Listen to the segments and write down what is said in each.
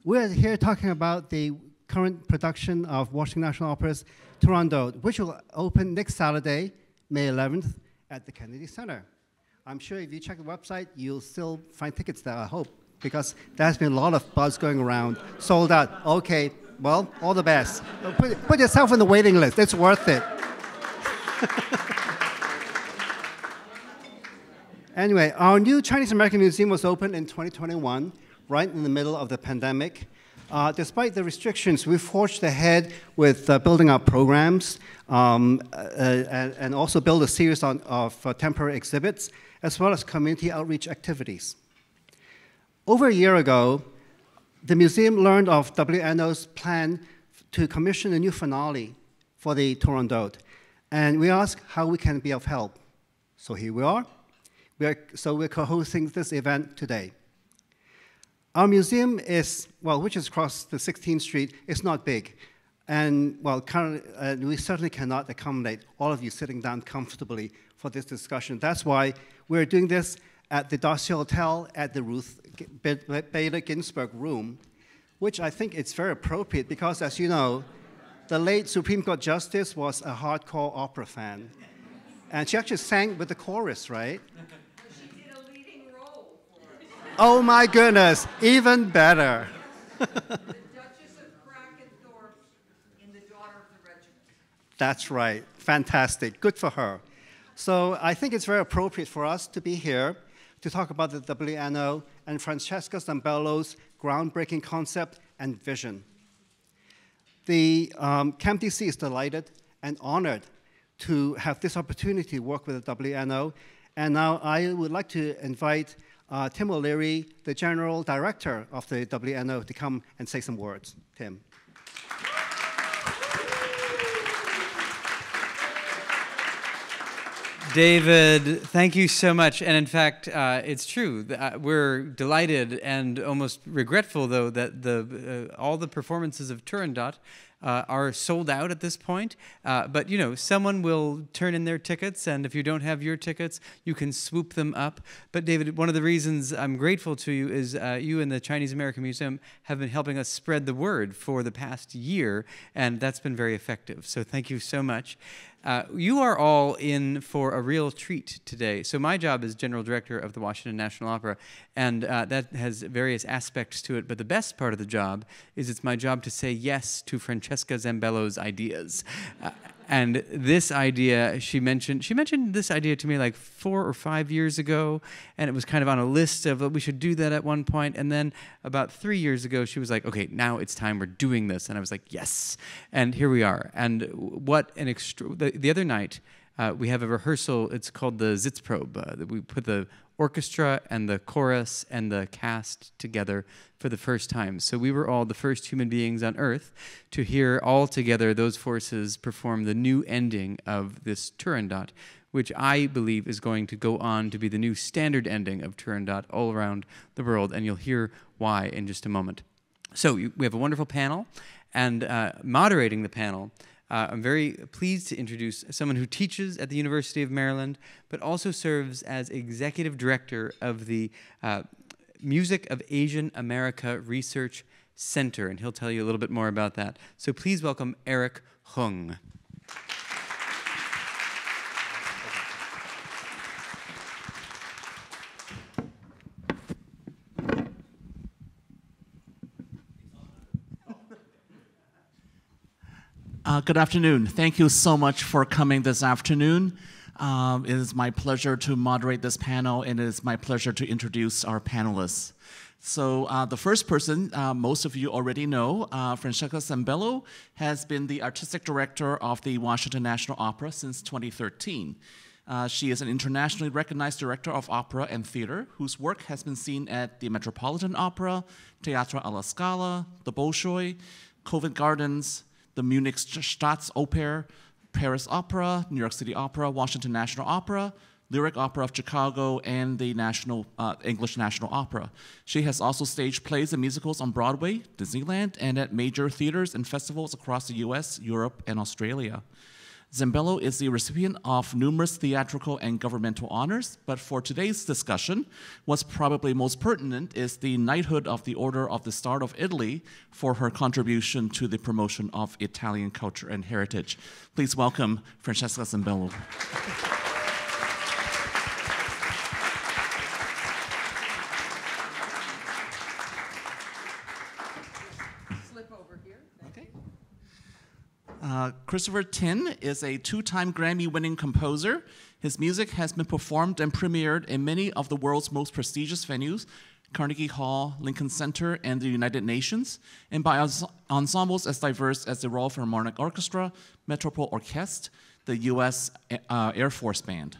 We're here talking about the current production of Washington National Opera's Turandot, which will open next Saturday, May 11th, at the Kennedy Center. I'm sure if you check the website, you'll still find tickets there, I hope, because there's been a lot of buzz going around. Sold out. Okay, well, all the best. Put yourself on the waiting list. It's worth it. Anyway, our new Chinese American Museum was opened in 2021, right in the middle of the pandemic. Despite the restrictions, we forged ahead with building our programs and also build a series of temporary exhibits, as well as community outreach activities. Over a year ago, the museum learned of WNO's plan to commission a new finale for the Turandot, and we asked how we can be of help. So here we are. We're co-hosting this event today. Our museum is, well, which is across the 16th Street, is not big. And, well, currently, we certainly cannot accommodate all of you sitting down comfortably for this discussion. That's why we're doing this at the Darcy Hotel at the Ruth Bader Ginsburg Room, which I think it's very appropriate because, as you know, the late Supreme Court Justice was a hardcore opera fan. And she actually sang with the chorus, right? Oh my goodness, even better. The Duchess of Krakenthorpe in The Daughter of the Regiment. That's right, fantastic, good for her. So I think it's very appropriate for us to be here to talk about the WNO and Francesca Zambello's groundbreaking concept and vision. The CAMDC is delighted and honored to have this opportunity to work with the WNO. And now I would like to invite Tim O'Leary, the General Director of the WNO, to come and say some words. Tim. David, thank you so much. And in fact, it's true. We're delighted and almost regretful, though, that all the performances of Turandot are sold out at this point. But, you know, someone will turn in their tickets, and if you don't have your tickets, you can swoop them up. But, David, one of the reasons I'm grateful to you is you and the Chinese American Museum have been helping us spread the word for the past year, and that's been very effective. So thank you so much. You are all in for a real treat today. So my job is General Director of the Washington National Opera, and that has various aspects to it. But the best part of the job is it's my job to say yes to Francesca Zambello's ideas. And this idea, she mentioned this idea to me like 4 or 5 years ago, and it was kind of on a list of we should do that at one point. And then about 3 years ago, she was like, okay, now it's time, we're doing this. And I was like, yes. And here we are. And what an the other night, we have a rehearsal. It's called the Sitzprobe. We put the orchestra and the chorus and the cast together for the first time. So we were all the first human beings on Earth to hear all together those forces perform the new ending of this Turandot, which I believe is going to go on to be the new standard ending of Turandot all around the world, and you'll hear why in just a moment. So we have a wonderful panel, and moderating the panel, I'm very pleased to introduce someone who teaches at the University of Maryland, but also serves as executive director of the Music of Asian America Research Center, and he'll tell you a little bit more about that. So please welcome Eric Hing. Good afternoon. Thank you so much for coming this afternoon. It is my pleasure to moderate this panel, and it is my pleasure to introduce our panelists. So the first person, most of you already know, Francesca Zambello has been the artistic director of the Washington National Opera since 2013. She is an internationally recognized director of opera and theater whose work has been seen at the Metropolitan Opera, Teatro alla Scala, the Bolshoi, Covent Gardens, the Munich Staatsoper, Paris Opera, New York City Opera, Washington National Opera, Lyric Opera of Chicago, and the English National Opera. She has also staged plays and musicals on Broadway, Disneyland, and at major theaters and festivals across the US, Europe, and Australia. Zambello is the recipient of numerous theatrical and governmental honors, but for today's discussion, what's probably most pertinent is the knighthood of the Order of the Star of Italy for her contribution to the promotion of Italian culture and heritage. Please welcome Francesca Zambello. Christopher Tin is a two-time Grammy-winning composer. His music has been performed and premiered in many of the world's most prestigious venues, Carnegie Hall, Lincoln Center, and the United Nations, and by ensembles as diverse as the Royal Philharmonic Orchestra, Metropole Orchestre, the U.S. Air Force Band.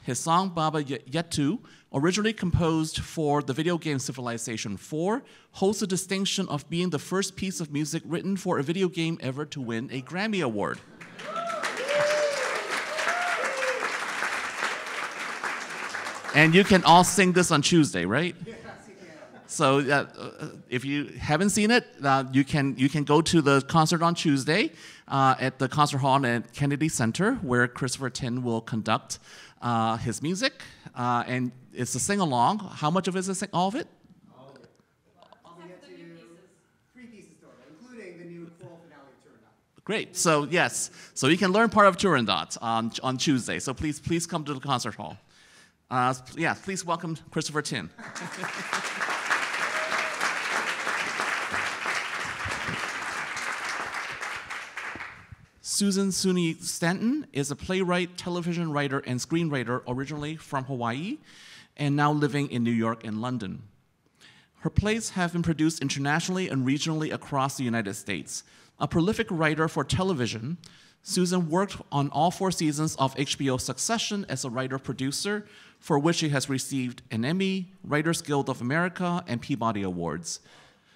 His song Baba Yetu, originally composed for the video game Civilization IV, holds the distinction of being the first piece of music written for a video game ever to win a Grammy Award. And you can all sing this on Tuesday, right? So if you haven't seen it, you can go to the concert on Tuesday at the concert hall at Kennedy Center, where Christopher Tin will conduct his music, and it's a sing-along. How much of it is a sing? All of it? All of it. I'll get to 3 pieces total, including the new fall finale of Turandot. Great. So yes, so you can learn part of Turandot on Tuesday. So please come to the concert hall. Yeah, please welcome Christopher Tin. Susan Soon He Stanton is a playwright, television writer, and screenwriter originally from Hawaii and now living in New York and London. Her plays have been produced internationally and regionally across the United States. A prolific writer for television, Susan worked on all 4 seasons of HBO's Succession as a writer-producer, for which she has received an Emmy, Writers Guild of America, and Peabody Awards.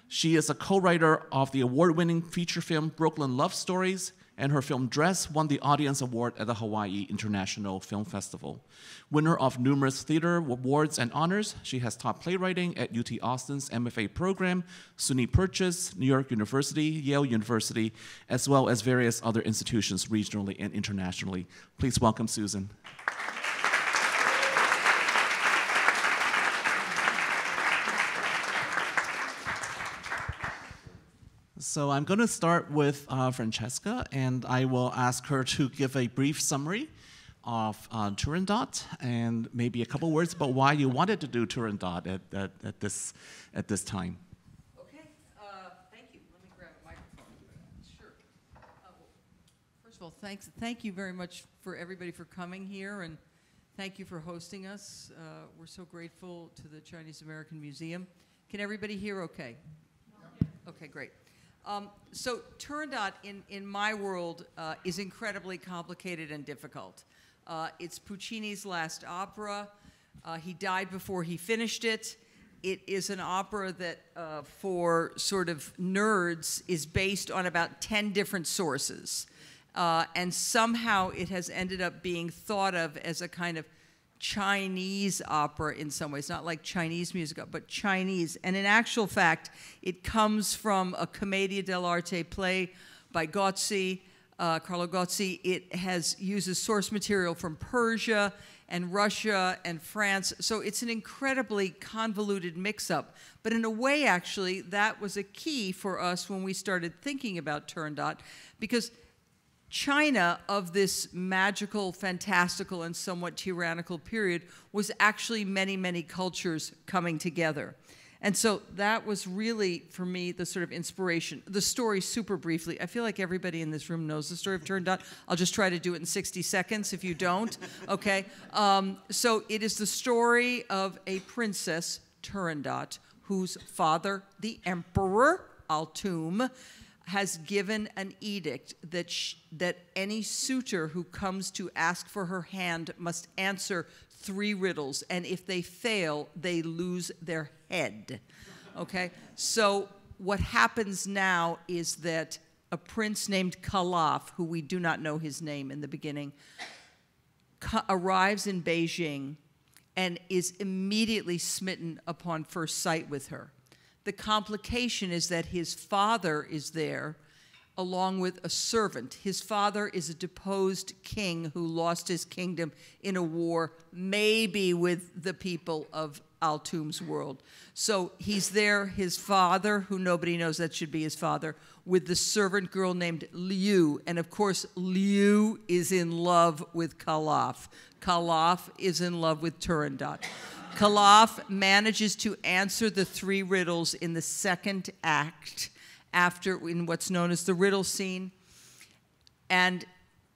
She is a co-writer of the award-winning feature film Brooklyn Love Stories, and her film Dress won the Audience Award at the Hawaii International Film Festival. Winner of numerous theater awards and honors, she has taught playwriting at UT Austin's MFA program, SUNY Purchase, New York University, Yale University, as well as various other institutions regionally and internationally. Please welcome Susan. So I'm going to start with Francesca, and I will ask her to give a brief summary of Turandot and maybe a couple words about why you wanted to do Turandot at this time. Okay, thank you. Let me grab a microphone. Sure. First of all, thank you very much for everybody for coming here, and thank you for hosting us. We're so grateful to the Chinese American Museum. Can everybody hear okay? Okay, great. So Turandot, in my world, is incredibly complicated and difficult. It's Puccini's last opera. He died before he finished it. It is an opera that, for sort of nerds, is based on about 10 different sources. And somehow it has ended up being thought of as a kind of Chinese opera in some ways, not like Chinese music, but Chinese. And in actual fact, it comes from a Commedia dell'arte play by Gozzi, Carlo Gozzi. It uses source material from Persia and Russia and France. So it's an incredibly convoluted mix-up. But in a way, actually, that was a key for us when we started thinking about Turandot, because China of this magical, fantastical, and somewhat tyrannical period was actually many, many cultures coming together. And so that was really, for me, the sort of inspiration. The story, super briefly, I feel like everybody in this room knows the story of Turandot. I'll just try to do it in 60 seconds if you don't, okay? So it is the story of a princess, Turandot, whose father, the Emperor Altum, has given an edict that any suitor who comes to ask for her hand must answer 3 riddles, and if they fail, they lose their head. Okay? So what happens now is that a prince named Kalaf, who we do not know his name in the beginning, arrives in Beijing and is immediately smitten upon first sight with her. The complication is that his father is there, along with a servant. His father is a deposed king who lost his kingdom in a war, maybe with the people of Altum's world. So he's there, his father, who nobody knows that should be his father, with the servant girl named Liu. And of course, Liu is in love with Kalaf. Kalaf is in love with Turandot. Kalaf manages to answer the 3 riddles in the 2nd act, in what's known as the riddle scene. And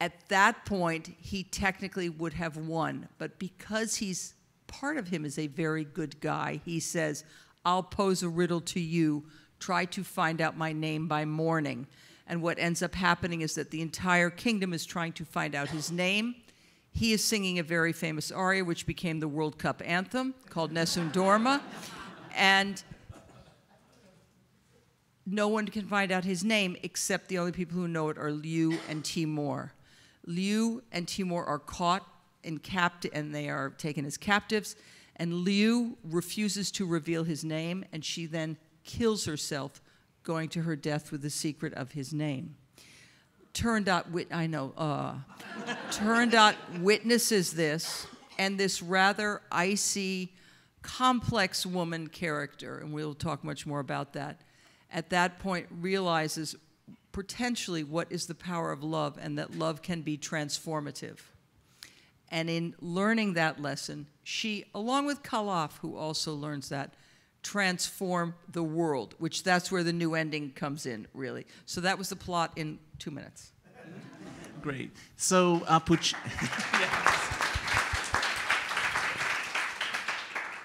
at that point, he technically would have won. But because part of him is a very good guy, he says, I'll pose a riddle to you. Try to find out my name by morning. And what ends up happening is that the entire kingdom is trying to find out his name. He is singing a very famous aria, which became the World Cup anthem, called Nessun Dorma. And no one can find out his name except the only people who know it are Liu and Timur. Liu and Timur are caught and they are taken as captives. And Liu refuses to reveal his name, and she then kills herself, going to her death with the secret of his name. Turandot witnesses this, and this rather icy, complex woman character, and we'll talk much more about that, at that point realizes potentially what is the power of love, and that love can be transformative. And in learning that lesson, she, along with Kalaf, who also learns that, transform the world, which that's where the new ending comes in, really. So that was the plot in 2 minutes. Great. So,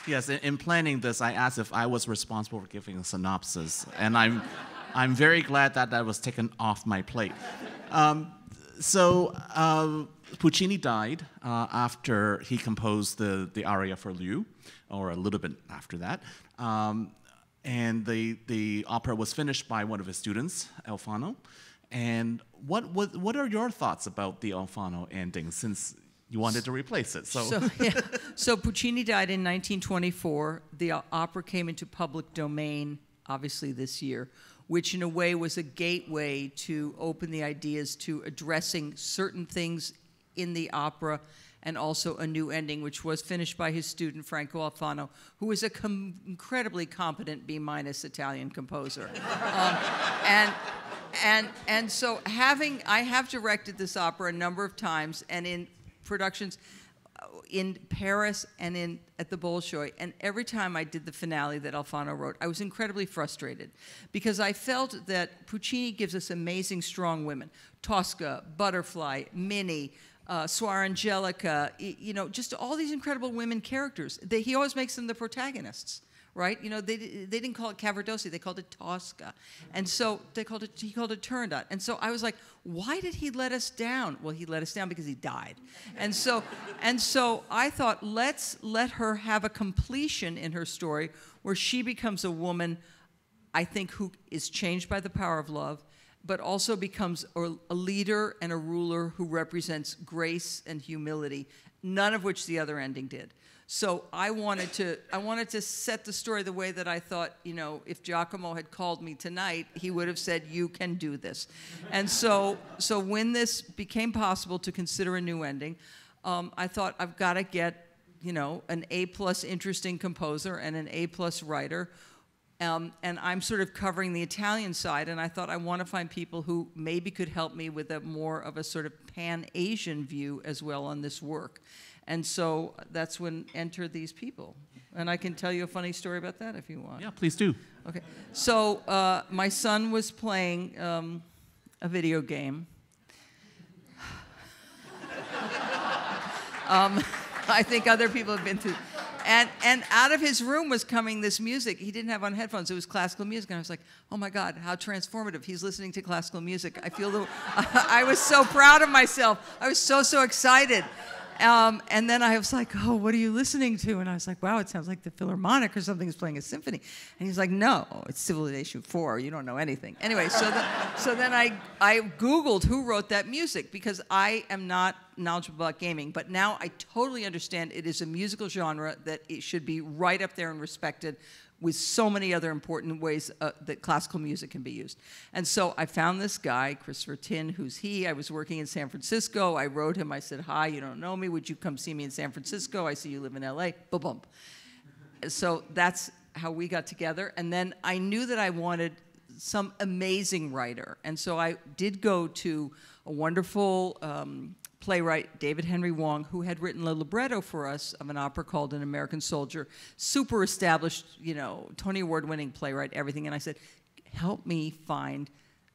Yes, in planning this, I asked if I was responsible for giving a synopsis, and I'm very glad that was taken off my plate. Puccini died after he composed the aria for Liu, or a little bit after that. And the opera was finished by one of his students, Alfano. And what are your thoughts about the Alfano ending, since you wanted to replace it? So Puccini died in 1924. The opera came into public domain, obviously, this year, which in a way was a gateway to open the ideas to addressing certain things in the opera, and also a new ending, which was finished by his student, Franco Alfano, who is an incredibly competent B- Italian composer. And so I have directed this opera a number of times, and in productions in Paris and at the Bolshoi, and every time I did the finale that Alfano wrote, I was incredibly frustrated, because I felt that Puccini gives us amazing, strong women. Tosca, Butterfly, Minnie, Suor Angelica, just all these incredible women characters. He always makes them the protagonists, right? They didn't call it Cavaradossi, they called it Tosca. And so he called it Turandot. And so I was like, why did he let us down? Well, he let us down because he died. And so I thought, let's let her have a completion in her story where she becomes a woman, I think, who is changed by the power of love, but also becomes a leader and a ruler who represents grace and humility, none of which the other ending did. So I wanted to set the story the way that I thought, if Giacomo had called me tonight, he would have said, you can do this. And so when this became possible to consider a new ending, I thought, I've got to get, an A+ interesting composer and an A+ writer. And I'm sort of covering the Italian side, and I thought I want to find people who maybe could help me with more of a sort of pan-Asian view as well on this work. And so that's when enter these people. And I can tell you a funny story about that if you want. Yeah, please do. Okay. So my son was playing a video game. I think other people have been through. And out of his room was coming this music. He didn't have on headphones. It was classical music. And I was like, oh, my God, how transformative. He's listening to classical music. I was so proud of myself. I was so excited. And then I was like, oh, what are you listening to? And I was like, wow, it sounds like the Philharmonic or something is playing a symphony. And he's like, no, it's Civilization 4. You don't know anything. Anyway, so then I Googled who wrote that music, because I am not knowledgeable about gaming. But now I totally understand it is a musical genre that it should be right up there and respected with so many other important ways that classical music can be used. And so I found this guy, Christopher Tin, who's he. I was working in San Francisco. I wrote him. I said, hi, you don't know me. Would you come see me in San Francisco? I see you live in LA. Boom. So that's how we got together. And then I knew that I wanted some amazing writer. And so I did go to a wonderful playwright, David Henry Wong, who had written a libretto for us of an opera called An American Soldier, super established, you know, Tony Award-winning playwright, everything. And I said, help me find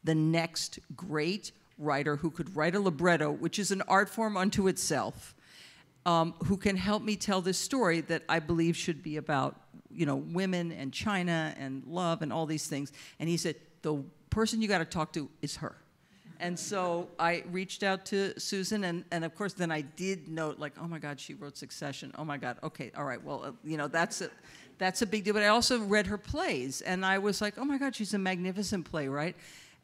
the next great writer who could write a libretto, which is an art form unto itself, who can help me tell this story that I believe should be about, you know, women and China and love and all these things. And he said, the person you got to talk to is her. And so I reached out to Susan, and of course then I did note, like, oh my God, she wrote Succession. Oh my God, okay, all right, well, you know, that's a big deal. But I also read her plays, and I was like, oh my God, she's a magnificent playwright.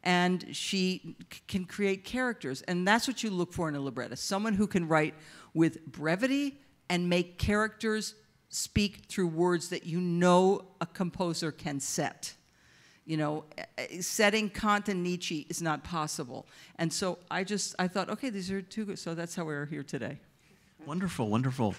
And she can create characters, and that's what you look for in a librettist, someone who can write with brevity and make characters speak through words that you know a composer can set. You know, setting Kant and Nietzsche is not possible. And so I thought, okay, these are two good, so that's how we're here today. Wonderful, wonderful.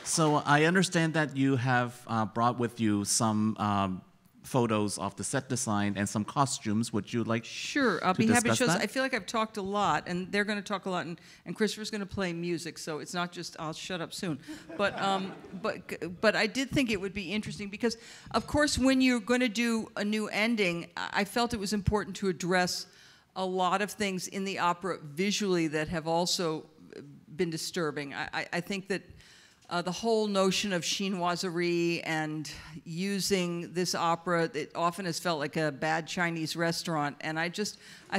So I understand that you have brought with you some photos of the set design and some costumes. Would you like Sure, I'll to be happy to discuss show this. that? I feel like I've talked a lot, and they're going to talk a lot, and Christopher's going to play music, so it's not just, I'll shut up soon. But I did think it would be interesting because, of course, when you're going to do a new ending, I felt it was important to address a lot of things in the opera visually that have also been disturbing. I think that the whole notion of chinoiserie and using this opera, it often has felt like a bad Chinese restaurant. And I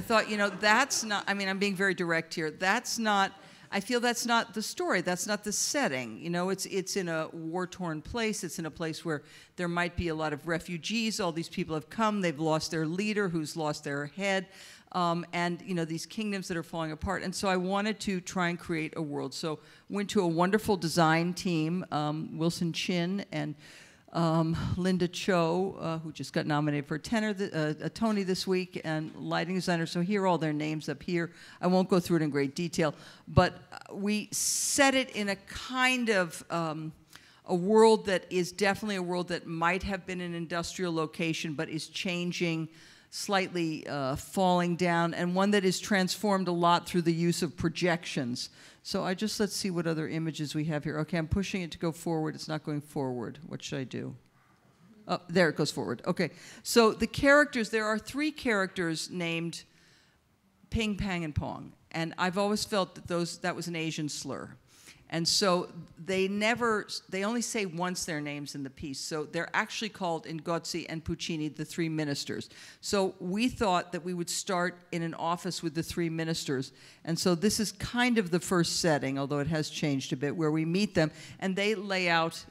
thought, you know, that's not, I mean, I'm being very direct here. That's not, I feel that's not the story. That's not the setting. You know, it's in a war-torn place. It's in a place where there might be a lot of refugees. All these people have come. They've lost their leader who's lost their head. And, you know, these kingdoms that are falling apart. And so I wanted to try and create a world. So went to a wonderful design team, Wilson Chin and Linda Cho, who just got nominated for a Tony this week, and lighting designer. So here are all their names up here. I won't go through it in great detail. But we set it in a kind of a world that is definitely a world that might have been an industrial location, but is changing, slightly falling down, and one that is transformed a lot through the use of projections. So let's see what other images we have here. Okay, I'm pushing it to go forward. It's not going forward. What should I do? Oh, there it goes forward. Okay, so the characters, there are 3 characters named Ping, Pang, and Pong. And I've always felt that that was an Asian slur. And so they only say once their names in the piece. So they're actually called in Gozzi and Puccini the 3 ministers. So we thought that we would start in an office with the 3 ministers. And so this is kind of the first setting, although it has changed a bit, where we meet them. And they lay out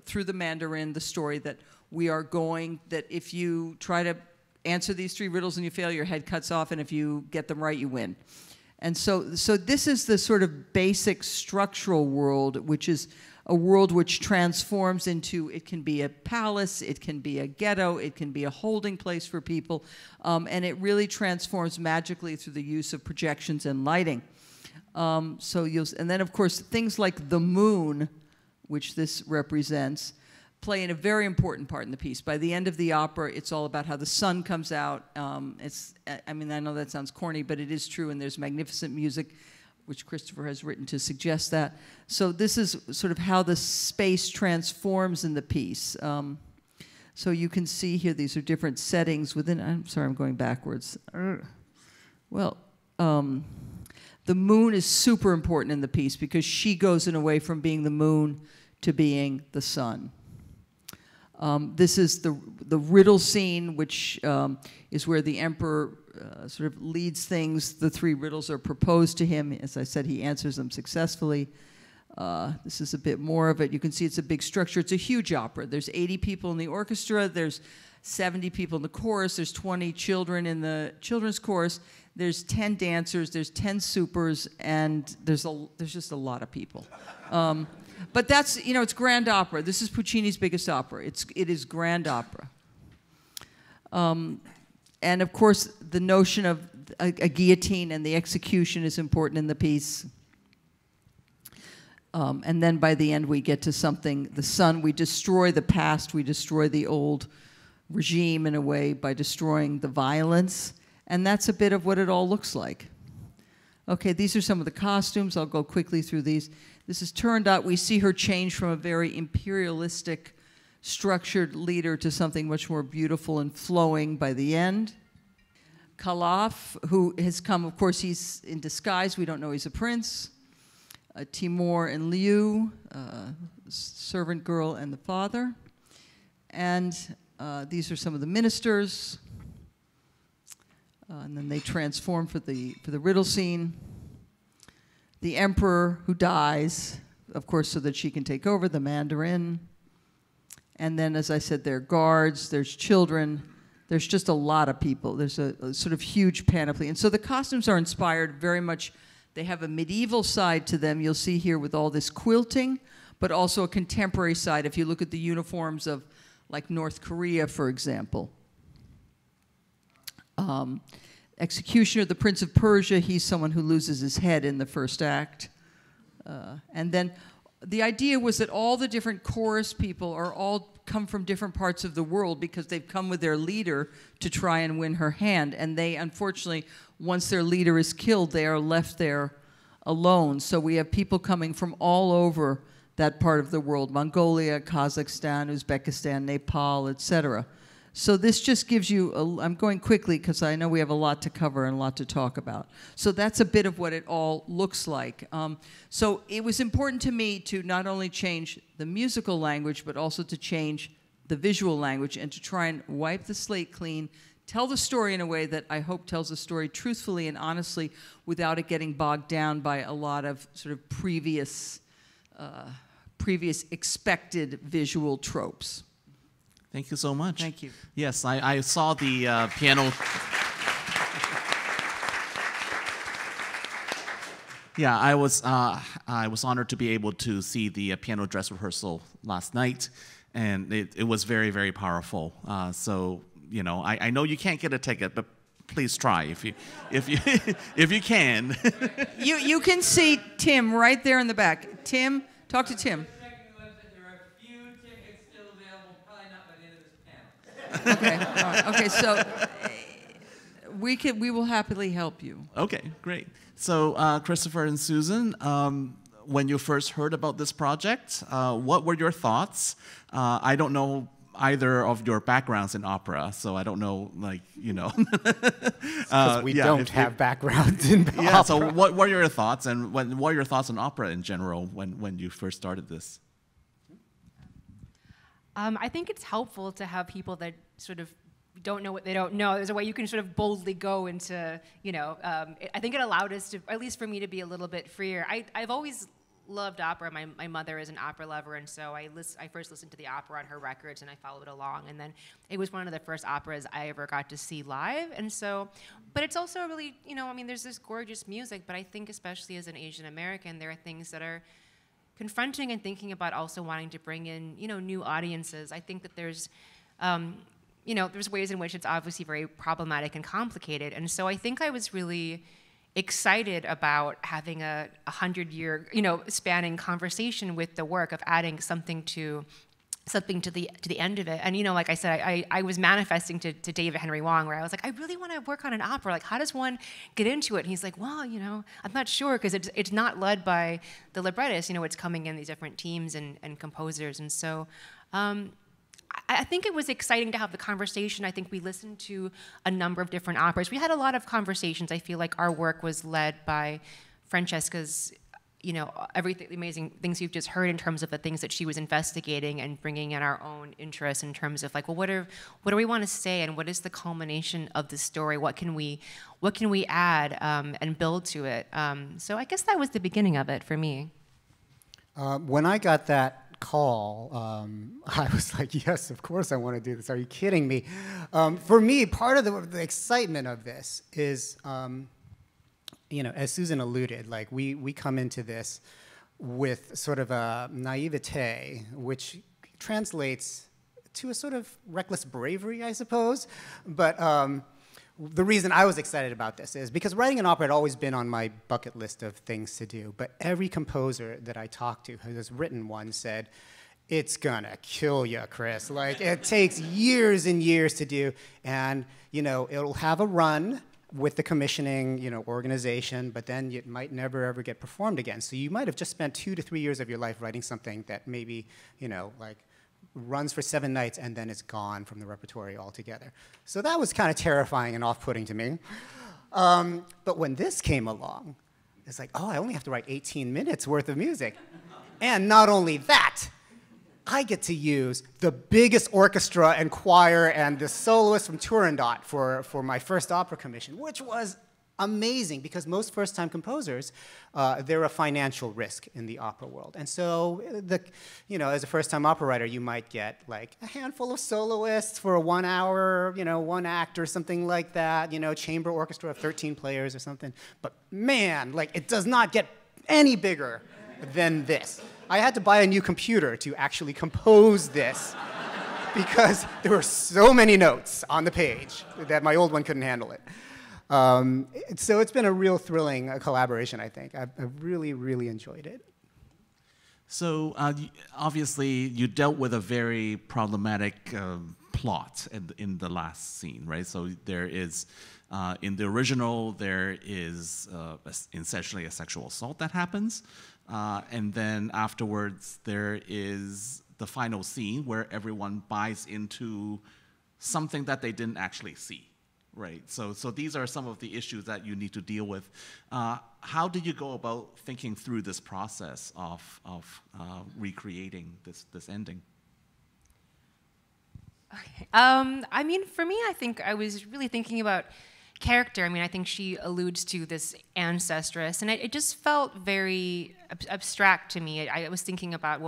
through the Mandarin the story that we are going, that if you try to answer these 3 riddles and you fail, your head cuts off. And if you get them right, you win. And so this is the sort of basic structural world, which is a world which transforms into, it can be a palace, it can be a ghetto, it can be a holding place for people, and it really transforms magically through the use of projections and lighting. And then, of course, things like the moon, which this represents, play in a very important part in the piece. By the end of the opera, it's all about how the sun comes out. I mean, I know that sounds corny, but it is true, and there's magnificent music, which Christopher has written to suggest that. So this is sort of how the space transforms in the piece. So you can see here, these are different settings within, I'm sorry, I'm going backwards. Well, the moon is super important in the piece because she goes in a way from being the moon to being the sun. This is the riddle scene, which is where the emperor sort of leads things. The 3 riddles are proposed to him. As I said, he answers them successfully. This is a bit more of it. You can see it's a big structure. It's a huge opera. There's 80 people in the orchestra. There's 70 people in the chorus. There's 20 children in the children's chorus. There's 10 dancers. There's 10 supers, and there's just a lot of people. But that's, you know, it's grand opera. This is Puccini's biggest opera. It is grand opera. And of course, the notion of a guillotine and the execution is important in the piece. And then by the end, we get to something, the sun, we destroy the past, we destroy the old regime in a way by destroying the violence. And that's a bit of what it all looks like. Okay, these are some of the costumes. I'll go quickly through these. This is Turandot. We see her change from a very imperialistic, structured leader to something much more beautiful and flowing by the end. Kalaf, who has come, of course, he's in disguise. We don't know he's a prince. Timur and Liu, servant girl and the father. And these are some of the ministers. And then they transform for the riddle scene. The emperor who dies, of course, so that she can take over, the Mandarin. And then, as I said, there are guards, there's children, there's just a lot of people. There's a sort of huge panoply. And so the costumes are inspired very much. They have a medieval side to them, you'll see here with all this quilting, but also a contemporary side if you look at the uniforms of, like, North Korea, for example. Executioner, the Prince of Persia, he's someone who loses his head in the first act. And then the idea was that all the different chorus people are all come from different parts of the world because they've come with their leader to try and win her hand. And they, unfortunately, once their leader is killed, they are left there alone. So we have people coming from all over that part of the world, Mongolia, Kazakhstan, Uzbekistan, Nepal, etc. So this just gives you, I'm going quickly because I know we have a lot to cover and a lot to talk about. So that's a bit of what it all looks like. So it was important to me to not only change the musical language, but also to change the visual language and to try and wipe the slate clean, tell the story in a way that I hope tells the story truthfully and honestly without it getting bogged down by a lot of sort of previous expected visual tropes. Thank you so much. Thank you. Yes, I saw the piano. Yeah, I was honored to be able to see the piano dress rehearsal last night, and it was very, very powerful. So, you know, I know you can't get a ticket, but please try if you if you can. You can see Tim right there in the back. Tim, talk to Tim. Okay, all right. Okay, so we will happily help you. Okay, great. So Christopher and Susan, when you first heard about this project, what were your thoughts? I don't know either of your backgrounds in opera, so I don't know, like, you know. Because we don't have backgrounds in opera. Yeah, so what were your thoughts, and what are your thoughts on opera in general when you first started this? I think it's helpful to have people that sort of don't know what they don't know. There's a way you can sort of boldly go into, you know, I think it allowed us to, at least for me, to be a little bit freer. I've always loved opera. My mother is an opera lover, and so I first listened to the opera on her records, and I followed along. And then it was one of the first operas I ever got to see live. And so, but it's also really, you know, I mean, there's this gorgeous music, but I think especially as an Asian American, there are things that are confronting and thinking about also wanting to bring in, you know, new audiences. I think that there's, you know, there's ways in which it's obviously very problematic and complicated. And so I think I was really excited about having a 100-year, you know, spanning conversation with the work of adding something to the end of it. And, you know, like I said, I was manifesting to David Henry Wong, where I was like, I really want to work on an opera. Like, how does one get into it? And he's like, well, you know, I'm not sure, because it's not led by the librettist. You know, it's coming in these different teams and composers. And so I think it was exciting to have the conversation. I think we listened to a number of different operas. We had a lot of conversations. I feel like our work was led by Francesca's, you know, everything, the amazing things you've just heard in terms of the things that she was investigating and bringing in our own interests in terms of, like, well, what do we want to say, and what is the culmination of the story? What can we add and build to it? So I guess that was the beginning of it for me. When I got that call, I was like, yes, of course I want to do this. Are you kidding me? For me, part of the excitement of this is, you know, as Susan alluded, like we come into this with sort of a naivete, which translates to a sort of reckless bravery, I suppose. But the reason I was excited about this is because writing an opera had always been on my bucket list of things to do. But every composer that I talked to who has written one said, it's gonna kill you, Chris. Like, it takes years and years to do. And, you know, it'll have a run with the commissioning, you know, organization, but then it might never ever get performed again. So you might have just spent 2 to 3 years of your life writing something that maybe, you know, like runs for 7 nights and then it's gone from the repertory altogether. So that was kind of terrifying and off-putting to me. But when this came along, it's like, oh, I only have to write 18 minutes worth of music. And not only that, I get to use the biggest orchestra and choir and the soloist from Turandot for my first opera commission, which was amazing because most first-time composers, they're a financial risk in the opera world. And so, you know, as a first-time opera writer, you might get like a handful of soloists for a 1 hour, you know, 1 act or something like that, you know, chamber orchestra of 13 players or something. But man, like, it does not get any bigger than this. I had to buy a new computer to actually compose this because there were so many notes on the page that my old one couldn't handle it. So it's been a real thrilling collaboration, I think. I've really, really enjoyed it. So obviously you dealt with a very problematic plot in the last scene, right? So there is, in the original, there is essentially a sexual assault that happens. And then afterwards, there is the final scene where everyone buys into something that they didn't actually see. Right, so these are some of the issues that you need to deal with. How did you go about thinking through this process of recreating this ending? Okay. I mean, for me, I think I was really thinking about character. I mean, I think she alludes to this ancestress, and it just felt very abstract to me. I was thinking about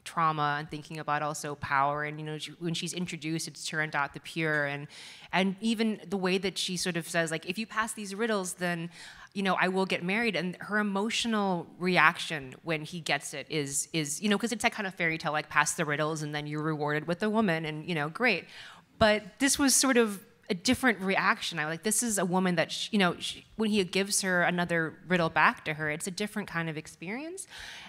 trauma and thinking about also power, and you know, when she's introduced, it's Turandot the Pure, and even the way that she sort of says, like, if you pass these riddles, then, you know, I will get married, and her emotional reaction when he gets it is you know, because it's that kind of fairy tale, like, pass the riddles and then you're rewarded with a woman, and you know, great. But this was sort of a different reaction. I like, this is a woman that, you know, when he gives her another riddle back to her, it's a different kind of experience.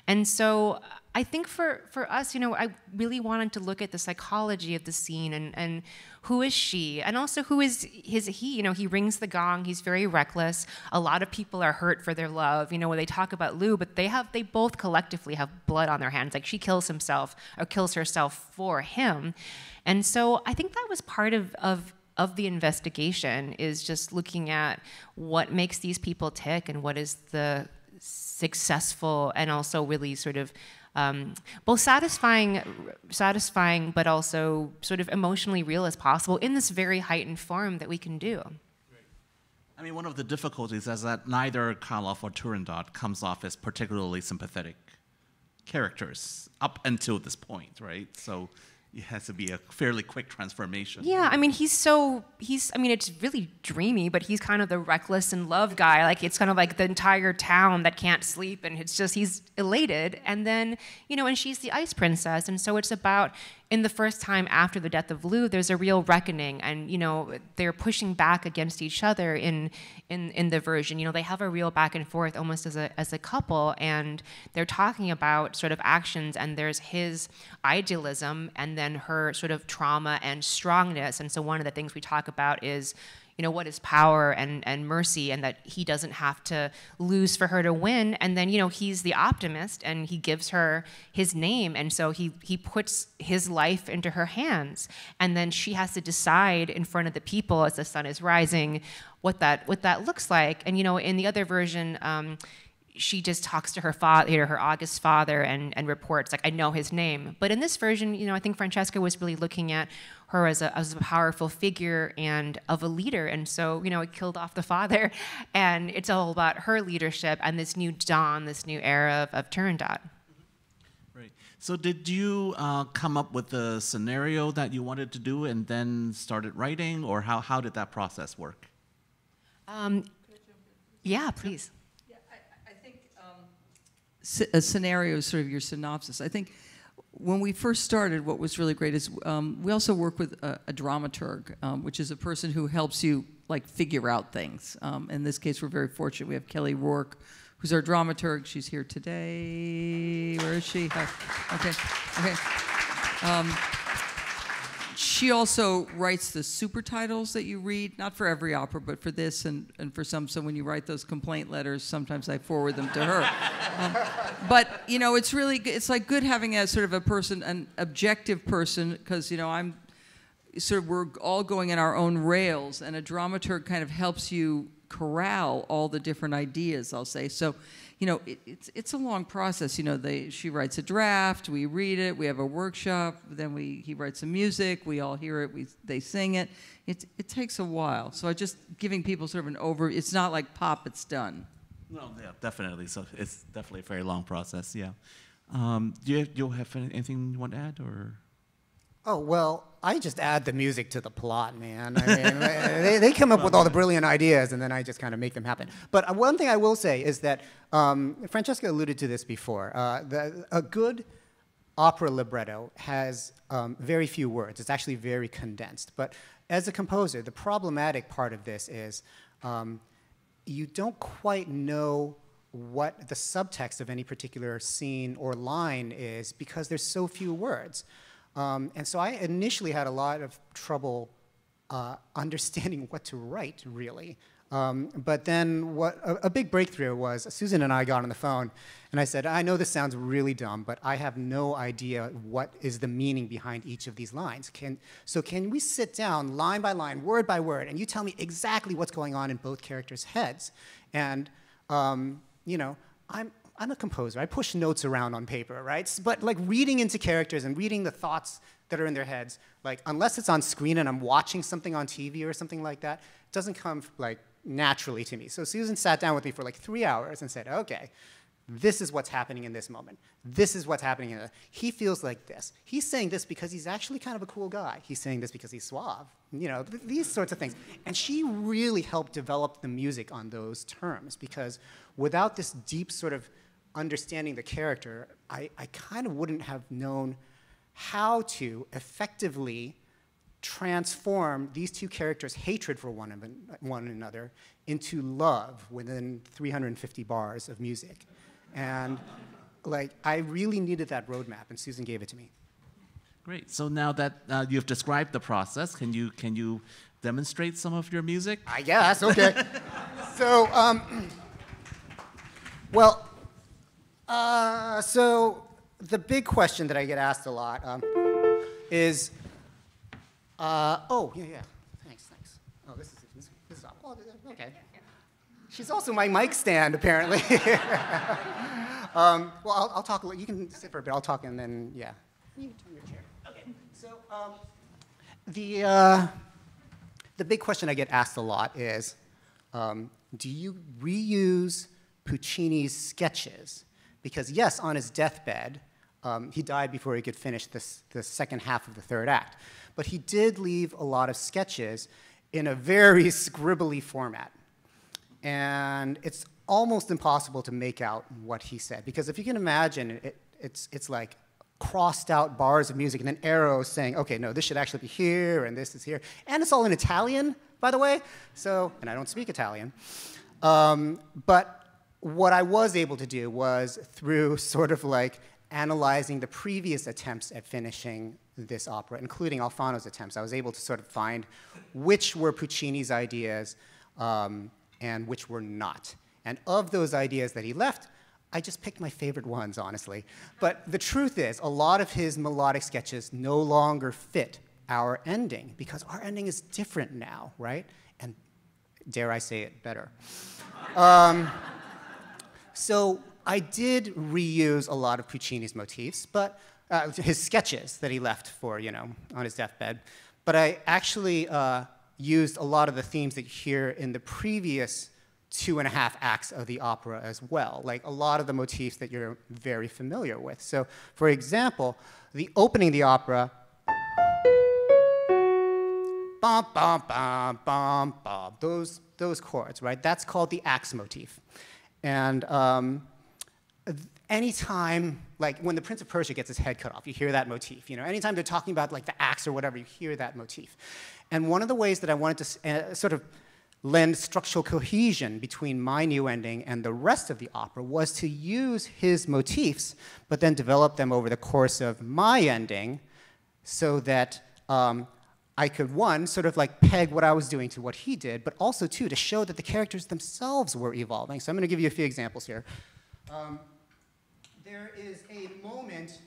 And so I think for us, you know, I really wanted to look at the psychology of the scene and who is she? And also who is he? You know, he rings the gong, he's very reckless. A lot of people are hurt for their love. You know, when they talk about Lou, but they both collectively have blood on their hands. Like, she kills herself for him. And so I think that was part of the investigation, is just looking at what makes these people tick and what is the successful and also really sort of both satisfying, but also sort of emotionally real as possible in this very heightened form that we can do. I mean, one of the difficulties is that neither Karloff or Turandot comes off as particularly sympathetic characters up until this point, right? So it has to be a fairly quick transformation. Yeah, I mean, I mean, it's really dreamy, but he's kind of the reckless in love guy. Like, it's kind of like the entire town that can't sleep, and it's just, he's elated. And then, you know, and she's the ice princess. And so it's about, in the first time after the death of Lou, there's a real reckoning, and, you know, they're pushing back against each other in the version. You know, they have a real back and forth almost as a couple, and they're talking about sort of actions, and there's his idealism and then her sort of trauma and strongness. And so one of the things we talk about is, you know, what is power and mercy, and that he doesn't have to lose for her to win. And then, you know, he's the optimist, and he gives her his name, and so he puts his life into her hands. And then she has to decide in front of the people as the sun is rising what that looks like. And, you know, in the other version, she just talks to her father, her august father, and reports, like, I know his name. But in this version, you know, I think Francesca was really looking at her as a powerful figure and of a leader. And so, you know, it killed off the father, and it's all about her leadership and this new dawn, this new era of Turandot. Right. So did you come up with a scenario that you wanted to do and then started writing, or how did that process work? Yeah, please. a scenario is sort of your synopsis. I think when we first started, what was really great is we also work with a dramaturg, which is a person who helps you like figure out things. In this case, we're very fortunate. We have Kelly Rourke, who's our dramaturg. She's here today. Where is she? Okay. She also writes the super titles that you read, not for every opera, but for this and for some. So when you write those complaint letters, sometimes I forward them to her. But, you know, it's really, it's like good having a sort of a person, an objective person, because, you know, we're all going in our own rails, and a dramaturg kind of helps you corral all the different ideas, I'll say. So, you know, it's a long process. You know, she writes a draft, we read it, we have a workshop, then he writes some music, we all hear it, they sing it. It takes a while. So just giving people sort of an overview. It's not like pop, it's done. No, yeah, definitely. So it's definitely a very long process. Yeah. Do you have anything you want to add, or? Oh, well, I just add the music to the plot, man. I mean, they come up with all the brilliant ideas, and then I just kind of make them happen. But one thing I will say is that, Francesca alluded to this before, a good opera libretto has very few words. It's actually very condensed. But as a composer, the problematic part of this is you don't quite know what the subtext of any particular scene or line is because there's so few words. And so I initially had a lot of trouble understanding what to write, really. But then a big breakthrough was Susan and I got on the phone, and I said, I know this sounds really dumb, but I have no idea what is the meaning behind each of these lines. So can we sit down line by line, word by word, and you tell me exactly what's going on in both characters' heads? And, you know, I'm a composer. I push notes around on paper, right? But like reading into characters and reading the thoughts that are in their heads, like unless it's on screen and I'm watching something on TV or something like that, it doesn't come like naturally to me. So Susan sat down with me for like 3 hours and said, okay, this is what's happening in this moment. This is what's happening in that. He feels like this. He's saying this because he's actually kind of a cool guy. He's saying this because he's suave. You know, these sorts of things. And she really helped develop the music on those terms, because without this deep sort of understanding the character, I kind of wouldn't have known how to effectively transform these two characters' hatred for one another into love within 350 bars of music. And like, I really needed that roadmap, and Susan gave it to me. Great. So now that you've described the process, can you demonstrate some of your music? I guess. Okay. So, well. So the big question that I get asked a lot is, oh, yeah, thanks. Oh, this is up. Oh, okay. She's also my mic stand, apparently. Well, I'll talk a little. You can sit for a bit. I'll talk, and then, yeah. You turn your chair. Okay. So the big question I get asked a lot is, do you reuse Puccini's sketches? Because yes, on his deathbed, he died before he could finish the second half of the third act. But he did leave a lot of sketches in a very scribbly format. And it's almost impossible to make out what he said. Because if you can imagine, it's like crossed out bars of music and then arrows saying, okay, no, this should actually be here, and this is here. And it's all in Italian, by the way. So, and I don't speak Italian. But what I was able to do was, through sort of like analyzing the previous attempts at finishing this opera, including Alfano's attempts, I was able to sort of find which were Puccini's ideas and which were not. And of those ideas that he left, I just picked my favorite ones, honestly. But the truth is, a lot of his melodic sketches no longer fit our ending, because our ending is different now, right? And dare I say it, better. So I did reuse a lot of Puccini's motifs, but his sketches that he left for, you know, on his deathbed. But I actually used a lot of the themes that you hear in the previous 2.5 acts of the opera as well, like a lot of the motifs that you're very familiar with. So, for example, the opening of the opera, bum, bum, bum, bum, bum, those chords, right? That's called the axe motif. And anytime, like when the Prince of Persia gets his head cut off, you hear that motif. You know, anytime they're talking about like the axe or whatever, you hear that motif. And one of the ways that I wanted to sort of lend structural cohesion between my new ending and the rest of the opera was to use his motifs, but then develop them over the course of my ending so that I could, one, sort of like peg what I was doing to what he did, but also, two, to show that the characters themselves were evolving. So I'm going to give you a few examples here. There is a moment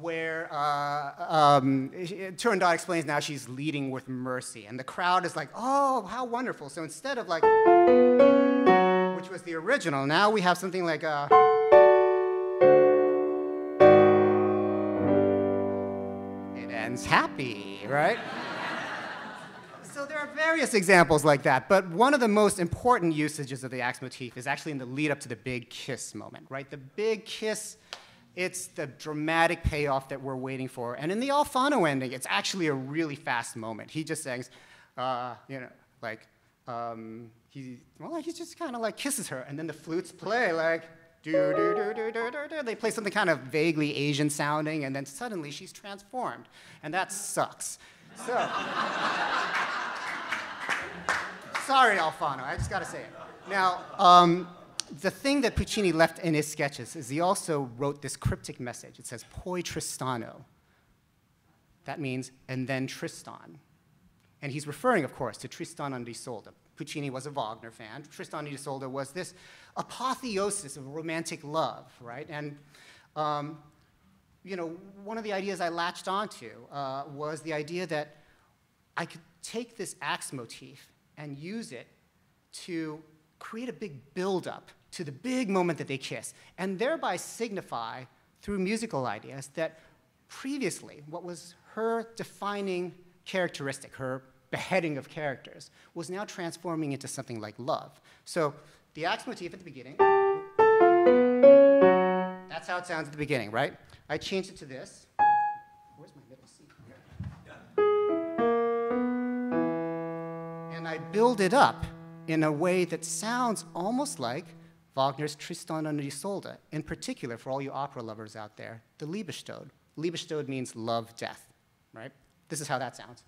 where Turandot explains now she's leading with mercy, and the crowd is like, oh, how wonderful. So instead of like, which was the original, now we have something like it ends happy, right? So there are various examples like that, but one of the most important usages of the axe motif is actually in the lead up to the big kiss moment, right? The big kiss, it's the dramatic payoff that we're waiting for. And in the Alfano ending, it's actually a really fast moment. He just sings, you know, like, he just kind of like kisses her, and then the flutes play like, do. They play something kind of vaguely Asian sounding, and then suddenly she's transformed. And that sucks. So, sorry, Alfano, I just gotta say it. Now, the thing that Puccini left in his sketches is he also wrote this cryptic message. It says, poi Tristano. That means, and then Tristan. And he's referring, of course, to Tristan and Isolde. Puccini was a Wagner fan. Tristan and Isolde was this apotheosis of romantic love, right? And, you know, one of the ideas I latched onto was the idea that I could take this axe motif and use it to create a big build-up to the big moment that they kiss, and thereby signify, through musical ideas, that previously what was her defining characteristic, her beheading of characters, was now transforming into something like love. So the axe motif at the beginning, that's how it sounds at the beginning, right? I changed it to this. Where's my middle C? And I build it up in a way that sounds almost like Wagner's Tristan und Isolde, in particular, for all you opera lovers out there, the Liebestod. Liebestod means love, death, right? This is how that sounds.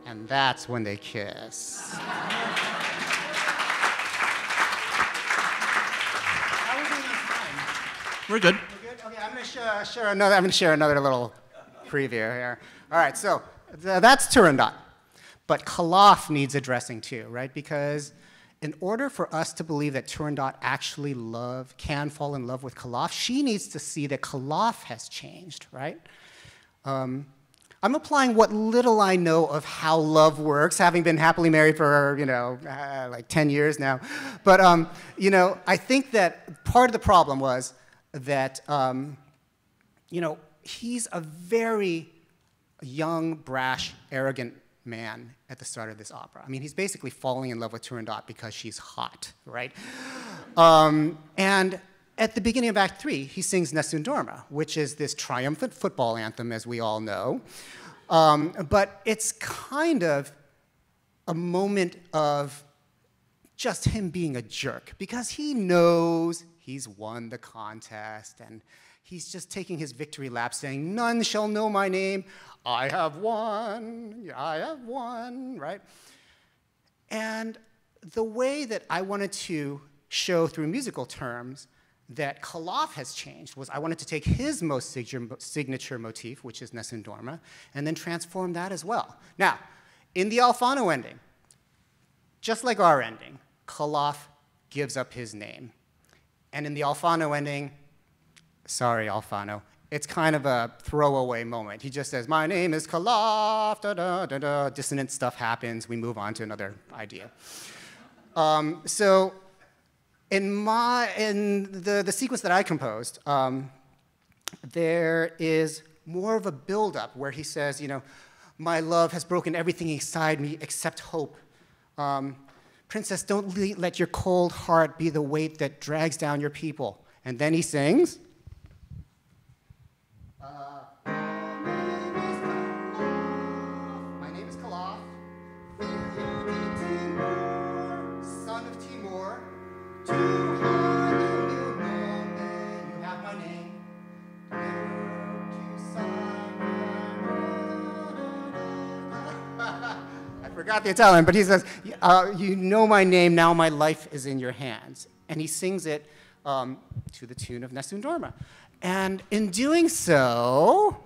And that's when they kiss. We're good. We're good? Okay, I'm going to share another little preview here. All right, so that's Turandot. But Kalof needs addressing too, right? Because in order for us to believe that Turandot actually can fall in love with Kalof, she needs to see that Kalof has changed, right? I'm applying what little I know of how love works, having been happily married for, you know, like 10 years now. But, you know, I think that part of the problem was that, you know, he's a very young, brash, arrogant man at the start of this opera. I mean, he's basically falling in love with Turandot because she's hot, right? And at the beginning of Act 3, he sings Nessun Dorma, which is this triumphant football anthem, as we all know. But it's kind of a moment of just him being a jerk, because he knows he's won the contest, and he's just taking his victory lap saying, none shall know my name, I have won, right? And the way that I wanted to show through musical terms that Kalof has changed was I wanted to take his most signature motif, which is Nessun Dorma, and then transform that as well. Now, in the Alfano ending, just like our ending, Kalof gives up his name. And in the Alfano ending, sorry, Alfano, it's kind of a throwaway moment. He just says, my name is Kalof, da da da da, dissonant stuff happens, we move on to another idea. So in the sequence that I composed, there is more of a build-up where he says, you know, my love has broken everything inside me except hope. Princess, don't let your cold heart be the weight that drags down your people. And then he sings. My name is Kalaf. Son of Timur. You have my name. I forgot the Italian, but he says, you know my name, now my life is in your hands. And he sings it to the tune of Nessun Dorma. And in doing so,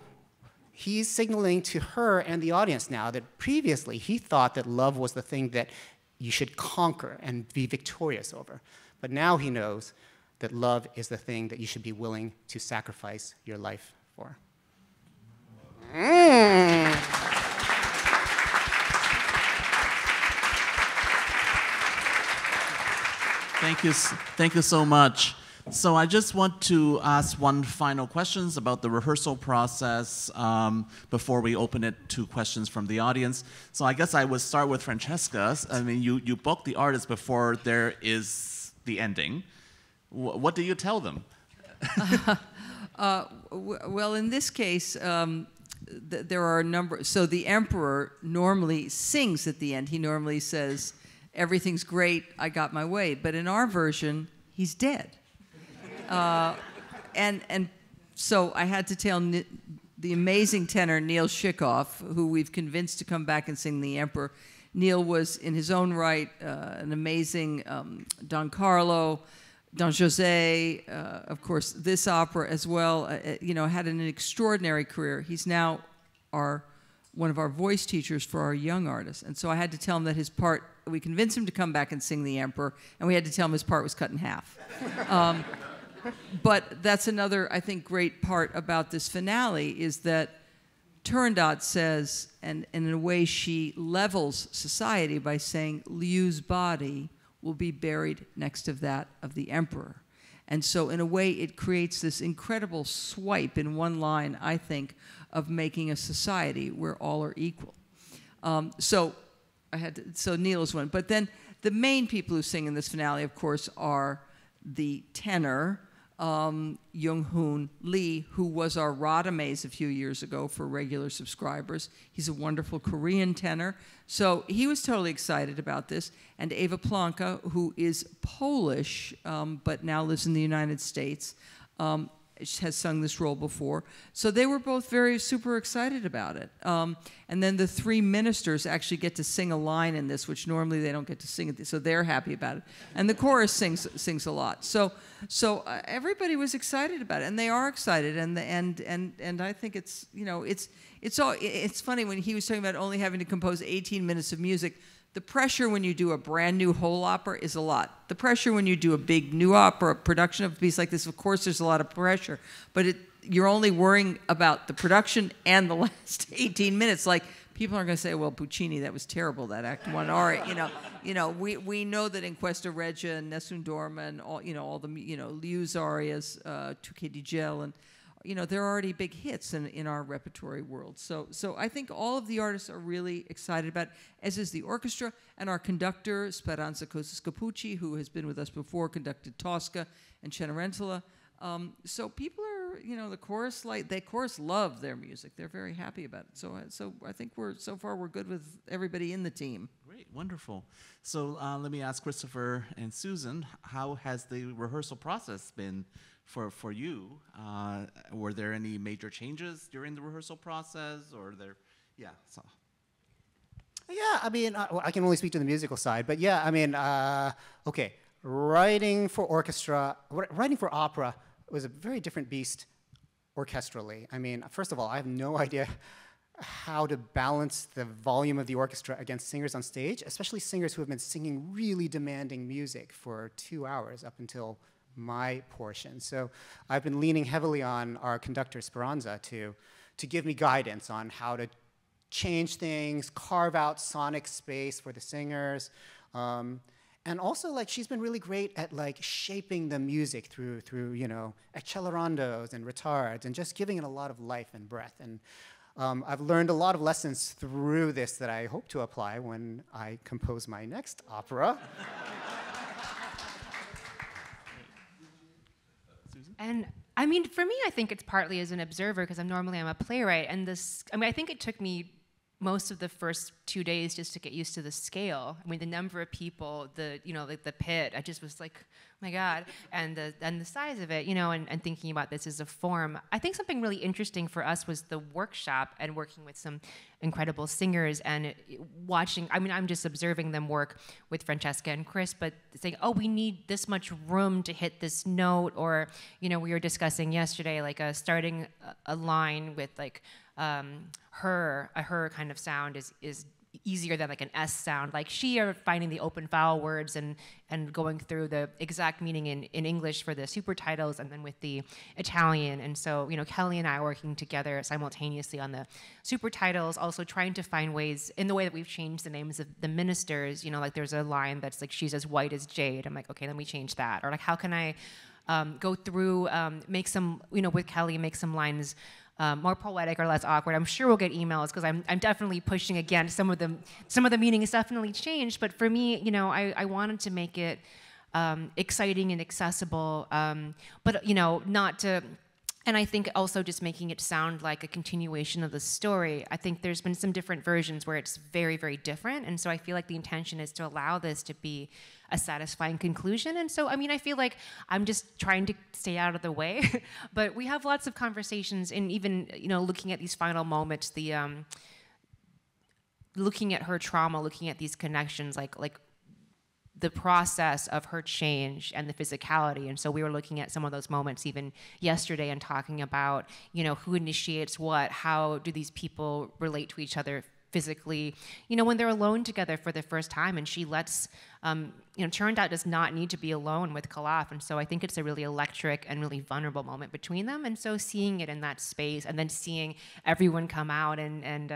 he's signaling to her and the audience now that previously he thought that love was the thing that you should conquer and be victorious over. But now he knows that love is the thing that you should be willing to sacrifice your life for. Thank you so much. So I just want to ask one final questions about the rehearsal process before we open it to questions from the audience. So I guess I would start with Francesca. I mean, you book the artist before there is the ending. What do you tell them? Well, in this case, there are a number. So the emperor normally sings at the end. He normally says, "Everything's great, I got my way." But in our version, he's dead. And so I had to tell the amazing tenor Neil Shikoff, who we've convinced to come back and sing the Emperor. Neil was, in his own right, an amazing Don Carlo, Don José, of course, this opera as well. Had an extraordinary career. He's now one of our voice teachers for our young artists. And so I had to tell him that his part, we convinced him to come back and sing the Emperor, and we had to tell him his part was cut in half. But that's another, I think, great part about this finale is that Turandot says, and in a way she levels society by saying Liu's body will be buried next to that of the emperor. And so in a way it creates this incredible swipe in one line, I think, of making a society where all are equal. So Neil is one. But then the main people who sing in this finale, of course, are the tenor, Young-hoon Lee, who was our Radamaze a few years ago for regular subscribers. He's a wonderful Korean tenor. So he was totally excited about this. And Eva Plonka, who is Polish, but now lives in the United States, has sung this role before. So they were both super excited about it. And then the three ministers actually get to sing a line in this, which normally they don't get to sing it, so they're happy about it. And the chorus sings a lot. So everybody was excited about it, and they are excited. And I think it's it's funny when he was talking about only having to compose 18 minutes of music. The pressure when you do a brand new whole opera is a lot. The pressure when you do a big new opera production of a piece like this, of course, there's a lot of pressure. But you're only worrying about the production and the last 18 minutes. Like, people are going to say, well, Puccini, that was terrible, that Act 1 aria. We know that in Questa Regia and Nessun Dorma and all the Liu's arias, Tuque di Gel, and they're already big hits in our repertory world. So I think all of the artists are really excited about it, as is the orchestra, and our conductor, Speranza Cosa-Scapucci, who has been with us before, conducted Tosca and Cenerentola. So people are, the chorus, chorus love their music. They're very happy about it. So I think so far we're good with everybody in the team. Great, wonderful. So let me ask Christopher and Susan, how has the rehearsal process been for you? Were there any major changes during the rehearsal process, or Yeah, I mean, I can only speak to the musical side, but yeah, I mean, okay, writing for opera was a very different beast orchestrally. I mean, first of all, I have no idea how to balance the volume of the orchestra against singers on stage, especially singers who have been singing really demanding music for 2 hours up until my portion. So I've been leaning heavily on our conductor, Speranza, to give me guidance on how to change things, carve out sonic space for the singers. And also, she's been really great at, shaping the music through accelerandos and retards and just giving it a lot of life and breath. And I've learned a lot of lessons through this that I hope to apply when I compose my next opera. And I mean, for me, I think it's partly as an observer because I'm a playwright, and I think it took me most of the first 2 days just to get used to the scale. I mean, the number of people, like the pit, I just was like, oh my God, and the size of it, and thinking about this as a form. I think something really interesting for us was the workshop and working with some incredible singers and watching. I mean, I'm just observing them work with Francesca and Chris, but saying, oh, we need this much room to hit this note, or we were discussing yesterday, like starting a line with like a her kind of sound is easier than like an S sound. Like she are finding the open vowel words and going through the exact meaning in English for the super titles and then with the Italian. And so, Kelly and I are working together simultaneously on the super titles, also trying to find ways in the way that we've changed the names of the ministers, like there's a line that's like, she's as white as jade. I'm like, okay, let me change that. Or like, how can I go through, make some, with Kelly, make some lines more poetic or less awkward. I'm sure we'll get emails because I'm definitely pushing against some of the meaning has definitely changed. But for me, I wanted to make it exciting and accessible, but not to. And I think also just making it sound like a continuation of the story. I think there's been some different versions where it's very, very different. And so I feel like the intention is to allow this to be a satisfying conclusion. And so, I mean, I feel like I'm just trying to stay out of the way. But we have lots of conversations, and even, looking at these final moments, looking at her trauma, looking at these connections, like the process of her change and the physicality. And so we were looking at some of those moments even yesterday and talking about, who initiates what, how do these people relate to each other physically, when they're alone together for the first time. And she lets, Turandot does not need to be alone with Kalaf. And so I think it's a really electric and really vulnerable moment between them. And so seeing it in that space and then seeing everyone come out and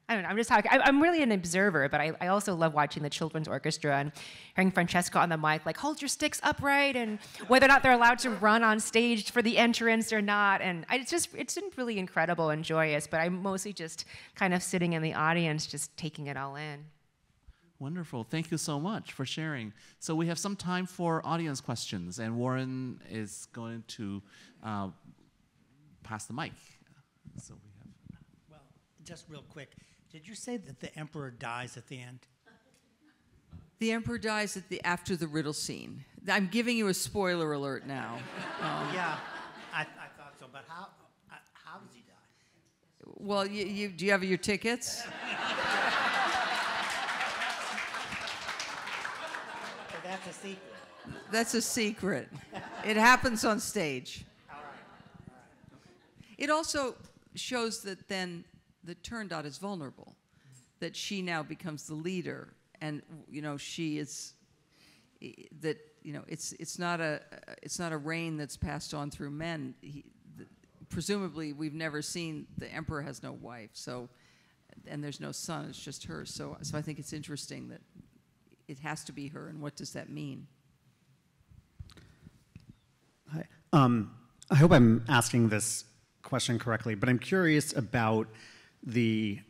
I don't know, I'm just talking, I'm really an observer, but I also love watching the children's orchestra and hearing Francesca on the mic, like, hold your sticks upright, and whether or not they're allowed to run on stage for the entrance or not. And it's been really incredible and joyous, but I'm mostly just kind of sitting in the audience, just taking it all in. Wonderful. Thank you so much for sharing. So we have some time for audience questions, and Warren is going to pass the mic. So we have. Well, just real quick. Did you say that the emperor dies at the end? The emperor dies after the riddle scene. I'm giving you a spoiler alert now. Yeah, I thought so, but how does he die? Well, do you have your tickets? So that's a secret. That's a secret. It happens on stage. All right. It also shows that then that Turandot is vulnerable, that she now becomes the leader, and she is that it's not a reign that's passed on through men. Presumably, we've never seen the emperor has no wife, and there's no son. It's just her. So I think it's interesting that it has to be her, and what does that mean? Hi. I hope I'm asking this question correctly, but I'm curious about the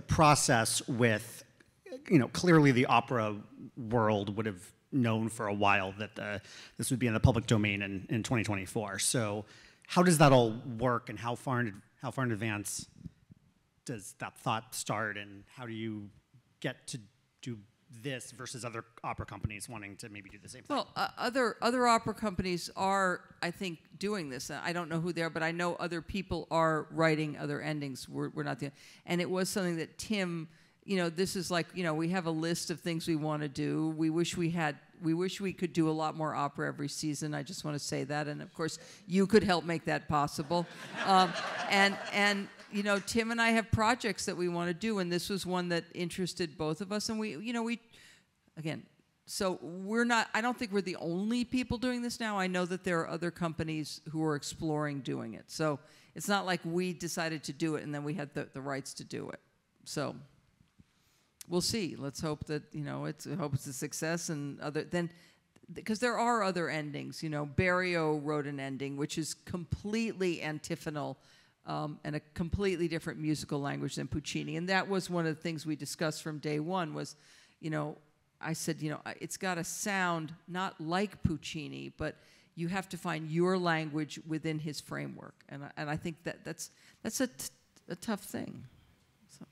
process with, clearly the opera world would have known for a while that this would be in the public domain in 2024. So how does that all work, and how far in advance does that thought start, and how do you get to do this versus other opera companies wanting to maybe do the same thing? Well, other opera companies are, I think, doing this. I don't know who they are, but I know other people are writing other endings. We're not the, and it was something that Tim, this is like, we have a list of things we want to do. We wish we could do a lot more opera every season. I just want to say that, and of course, you could help make that possible. And Tim and I have projects that we want to do, and this was one that interested both of us. And so I don't think we're the only people doing this now. I know that there are other companies who are exploring doing it. So it's not like we decided to do it and then we had the rights to do it. So we'll see. Let's hope that, it's a success, and because there are other endings. Barrio wrote an ending which is completely antiphonal and a completely different musical language than Puccini. And that was one of the things we discussed from day one was, you know, I said, you know, it's got to sound not like Puccini, but you have to find your language within his framework. And I think that's a tough thing. So.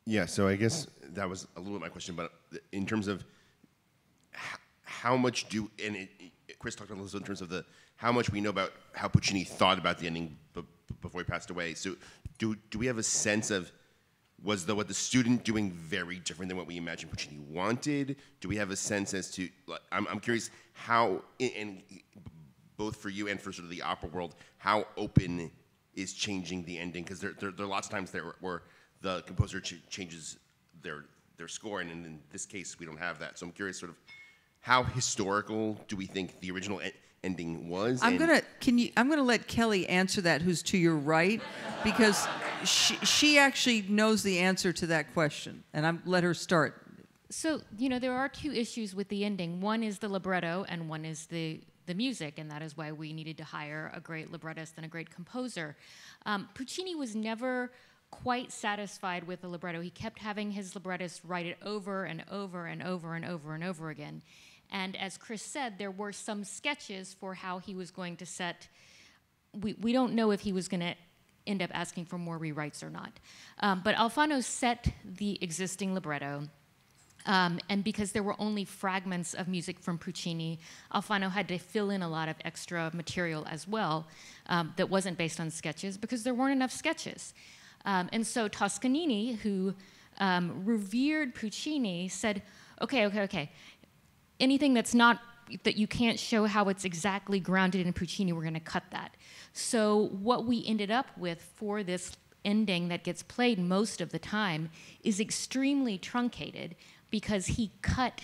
Yeah, so I guess that was a little bit my question, but in terms of how much Chris talked about this in terms of how much we know about how Puccini thought about the ending before he passed away. So do we have a sense of, was what the student doing very different than what we imagined Puccini wanted? Do we have a sense as to, I'm curious how, and both for you and for sort of the opera world, how open is changing the ending? Because there are lots of times where the composer changes their score, and in this case, we don't have that. So I'm curious sort of how historical do we think the original ending was? I'm gonna let Kelly answer that, who's to your right, because she actually knows the answer to that question, and let her start. So, you know, there are two issues with the ending. One is the libretto, and one is the music, and that is why we needed to hire a great librettist and a great composer. Puccini was never quite satisfied with the libretto. He kept having his librettist write it over and over and over and over and over again. And as Chris said, there were some sketches for how he was going to set. We don't know if he was going to end up asking for more rewrites or not. But Alfano set the existing libretto. And because there were only fragments of music from Puccini, Alfano had to fill in a lot of extra material as well that wasn't based on sketches because there weren't enough sketches. And so Toscanini, who revered Puccini, said, okay, anything that you can't show how it's exactly grounded in Puccini, we're going to cut that. So what we ended up with for this ending that gets played most of the time is extremely truncated because he cut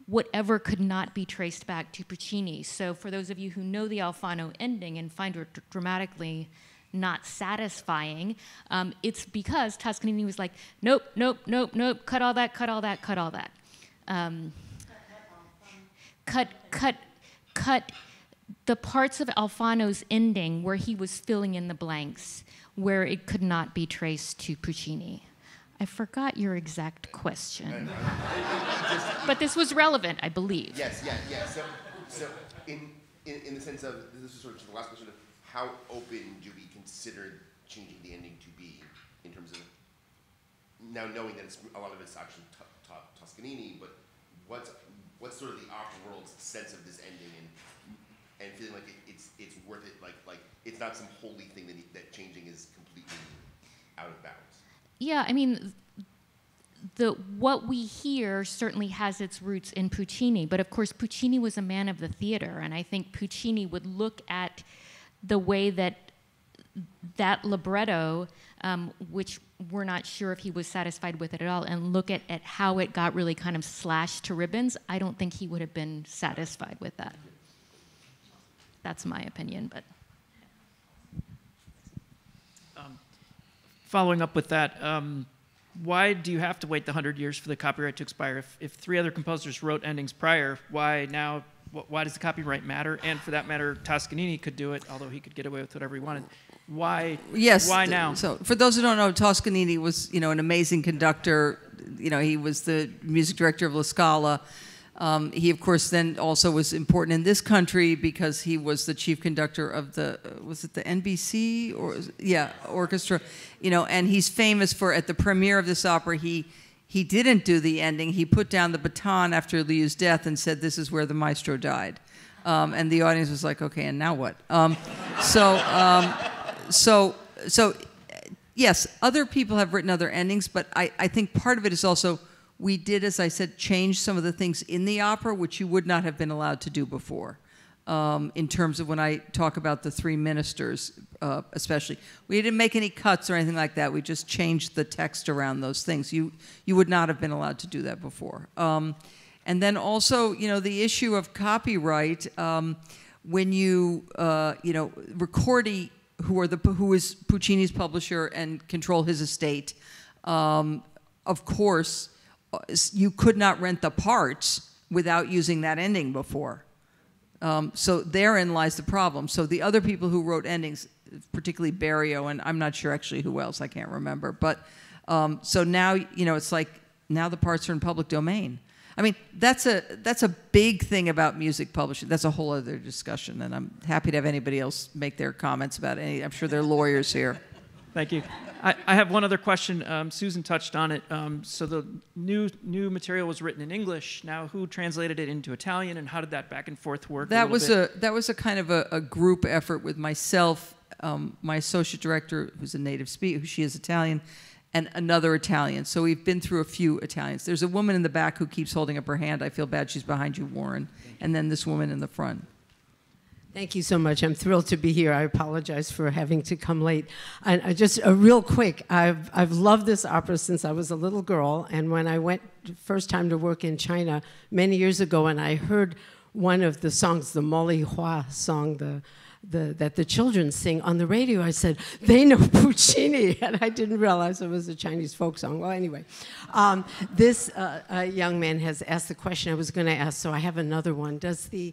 whatever could not be traced back to Puccini. So for those of you who know the Alfano ending and find it dramatically not satisfying, it's because Toscanini was like, nope, cut all that. Cut the parts of Alfano's ending where he was filling in the blanks, where it could not be traced to Puccini. I forgot your exact question. But this was relevant, I believe. Yes. So in the sense of, this is sort of the last question of how open do we consider changing the ending to be in terms of now knowing that a lot of it's actually Toscanini, but what's sort of the opera world's sense of this ending and feeling like it's worth it, like it's not some holy thing that changing is completely out of bounds. Yeah, I mean, what we hear certainly has its roots in Puccini, but of course Puccini was a man of the theater, and I think Puccini would look at the way that libretto, which we're not sure if he was satisfied with it at all, and look at how it got really kind of slashed to ribbons. I don't think he would have been satisfied with that. That's my opinion, but. Following up with that, why do you have to wait the 100 years for the copyright to expire? If 3 other composers wrote endings prior, why now? Why does the copyright matter? And for that matter, Toscanini could do it, although he could get away with whatever he wanted. Why? Yes. Why now? So for those who don't know, Toscanini was, you know, an amazing conductor. You know, he was the music director of La Scala. He, of course, then also was important in this country because he was the chief conductor of was it the NBC orchestra, you know, and he's famous for, at the premiere of this opera, he didn't do the ending. He put down the baton after Liu's death and said, "This is where the maestro died," and the audience was like, "Okay, and now what?" So yes, other people have written other endings, but I think part of it is also, we did, as I said, change some of the things in the opera which you would not have been allowed to do before. In terms of when I talk about the 3 ministers, especially. We didn't make any cuts or anything like that. We just changed the text around those things. You would not have been allowed to do that before. And then also, you know, the issue of copyright, when you know, Ricordi, who is Puccini's publisher and control his estate, of course, you could not rent the parts without using that ending before. So therein lies the problem. So the other people who wrote endings, particularly Barrio, and I'm not sure actually who else, I can't remember. But so now, it's like now the parts are in public domain. I mean, that's a big thing about music publishing. That's a whole other discussion, and I'm happy to have anybody else make their comments about it. I'm sure there are lawyers here. Thank you. I have one other question. Susan touched on it. So the new material was written in English. Now, who translated it into Italian, and how did that back and forth work? That was a kind of a group effort with myself, my associate director, who's a native speaker, she is Italian, and another Italian. So we've been through a few Italians. There's a woman in the back who keeps holding up her hand. I feel bad. She's behind you, Warren. And then this woman in the front. Thank you so much. I'm thrilled to be here. I apologize for having to come late. And just real quick, I've loved this opera since I was a little girl. And when I went first time to work in China many years ago, and I heard one of the songs, the Molly Hua song, that the children sing on the radio, I said, they know Puccini, and I didn't realize it was a Chinese folk song. Well, anyway, this young man has asked the question I was going to ask, so I have another one. Does the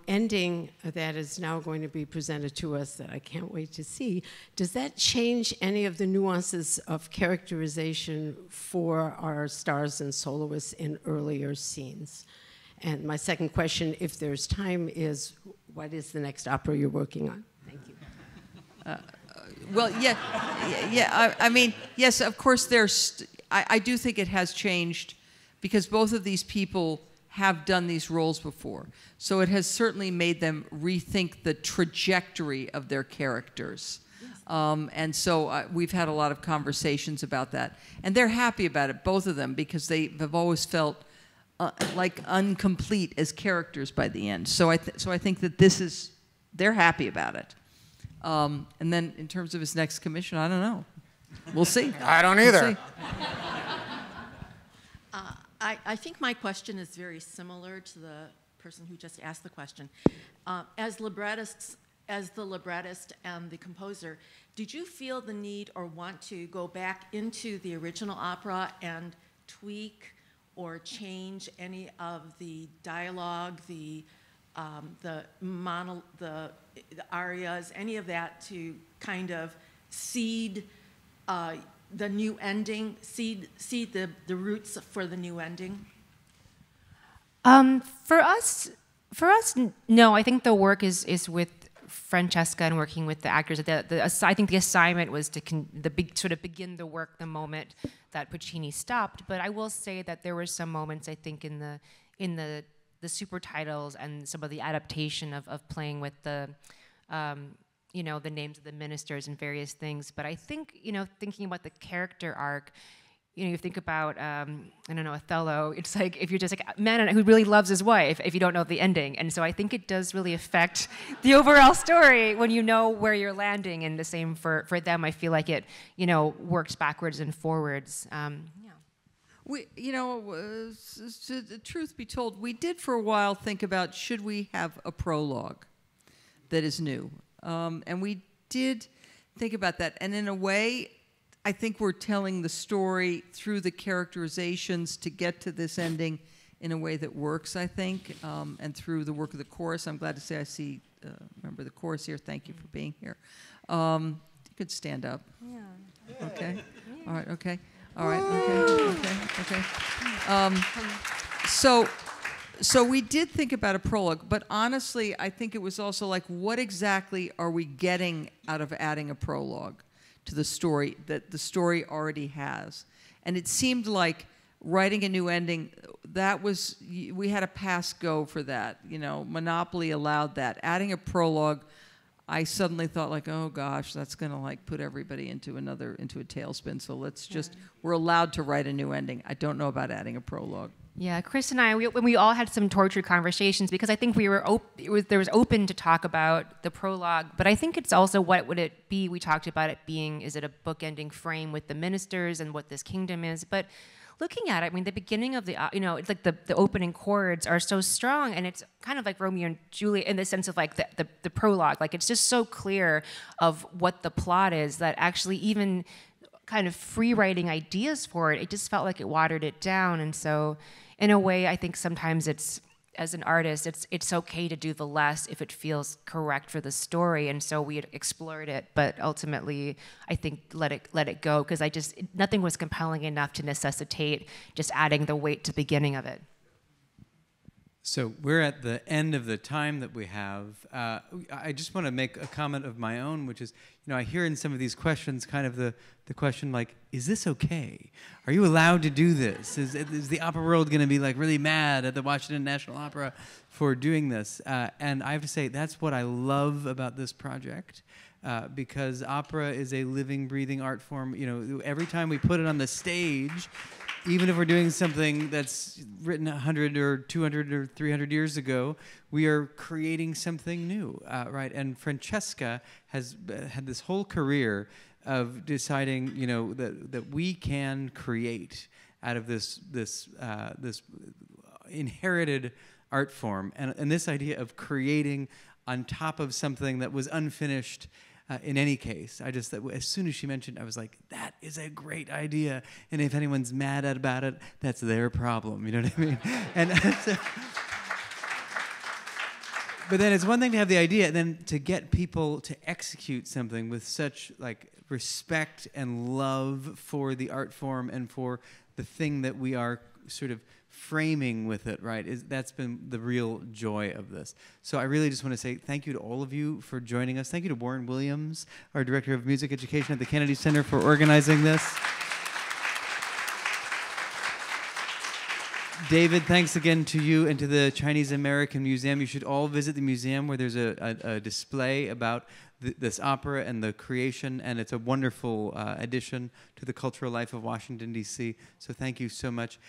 ending that is now going to be presented to us that I can't wait to see, does that change any of the nuances of characterization for our stars and soloists in earlier scenes? And my second question, if there's time, is what is the next opera you're working on? Thank you. Well, yeah. I mean, yes, of course. I do think it has changed because both of these people have done these roles before, so it has certainly made them rethink the trajectory of their characters. And so we've had a lot of conversations about that, and they're happy about it, both of them, because they have always felt like incomplete as characters by the end. So I think that they're happy about it. And then in terms of his next commission, I don't know. We'll see. I don't either. We'll see. I think my question is very similar to the person who just asked the question. As the librettist and the composer, did you feel the need or want to go back into the original opera and tweak or change any of the dialogue, the arias, any of that to kind of seed the new ending, seed the roots for the new ending? For us, no. I think the work is with Francesca and working with the actors. I think the assignment was to begin the work the moment that Puccini stopped. But I will say that there were some moments, I think, in the super titles and some of the adaptation of playing with the the names of the ministers and various things. But I think, thinking about the character arc, you think about, I don't know, Othello, it's like if you're just like a man who really loves his wife, if you don't know the ending. And so I think it does really affect the overall story when you know where you're landing. And the same for them, I feel like it, works backwards and forwards. The truth be told, we did for a while think about, should we have a prologue that is new? And we did think about that. And in a way, I think we're telling the story through the characterizations to get to this ending in a way that works, I think, and through the work of the chorus. I'm glad to say I see member of the chorus here. Thank you for being here. You could stand up. Yeah. Okay. Yeah. All right. Okay. All right. Okay. So we did think about a prologue, but honestly, I think it was also like, what exactly are we getting out of adding a prologue to the story that the story already has? And it seemed like writing a new ending, we had a pass go for that. Monopoly allowed that. Adding a prologue, I suddenly thought like, oh gosh, that's gonna like put everybody into a tailspin. So we're allowed to write a new ending. I don't know about adding a prologue. Yeah, Chris and I, we all had some tortured conversations because I think there was open to talk about the prologue, but I think it's also what would it be? We talked about it being, is it a book-ending frame with the ministers and what this kingdom is? But looking at it, I mean, the beginning of it's like the opening chords are so strong, and it's kind of like Romeo and Juliet in the sense of like the prologue. Like it's just so clear of what the plot is that actually even kind of free writing ideas for it, it just felt like it watered it down. And so in a way, I think sometimes it's as an artist, it's okay to do the less if it feels correct for the story, and so we had explored it, but ultimately I think let it go, because nothing was compelling enough to necessitate just adding the weight to the beginning of it. So we're at the end of the time that we have. I just want to make a comment of my own, which is, I hear in some of these questions kind of the question like, is this okay? Are you allowed to do this? Is the opera world going to be like really mad at the Washington National Opera for doing this? And I have to say, that's what I love about this project. Because opera is a living, breathing art form. Every time we put it on the stage, even if we're doing something that's written 100 or 200 or 300 years ago, we are creating something new, right? And Francesca has had this whole career of deciding, that we can create out of this inherited art form, and this idea of creating on top of something that was unfinished. In any case, as soon as she mentioned, I was like, that is a great idea. And if anyone's mad about it, that's their problem. You know what I mean? And but then it's one thing to have the idea, and then to get people to execute something with such respect and love for the art form and for the thing that we are sort of framing with it, right? That's been the real joy of this. So I really just want to say thank you to all of you for joining us. Thank you to Warren Williams, our Director of Music Education at the Kennedy Center, for organizing this. David, thanks again to you and to the Chinese American Museum. You should all visit the museum where there's a display about this opera and the creation, and it's a wonderful addition to the cultural life of Washington, D.C. So thank you so much.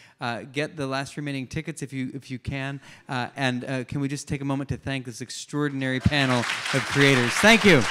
Get the last remaining tickets if you can, and can we just take a moment to thank this extraordinary panel of creators. Thank you.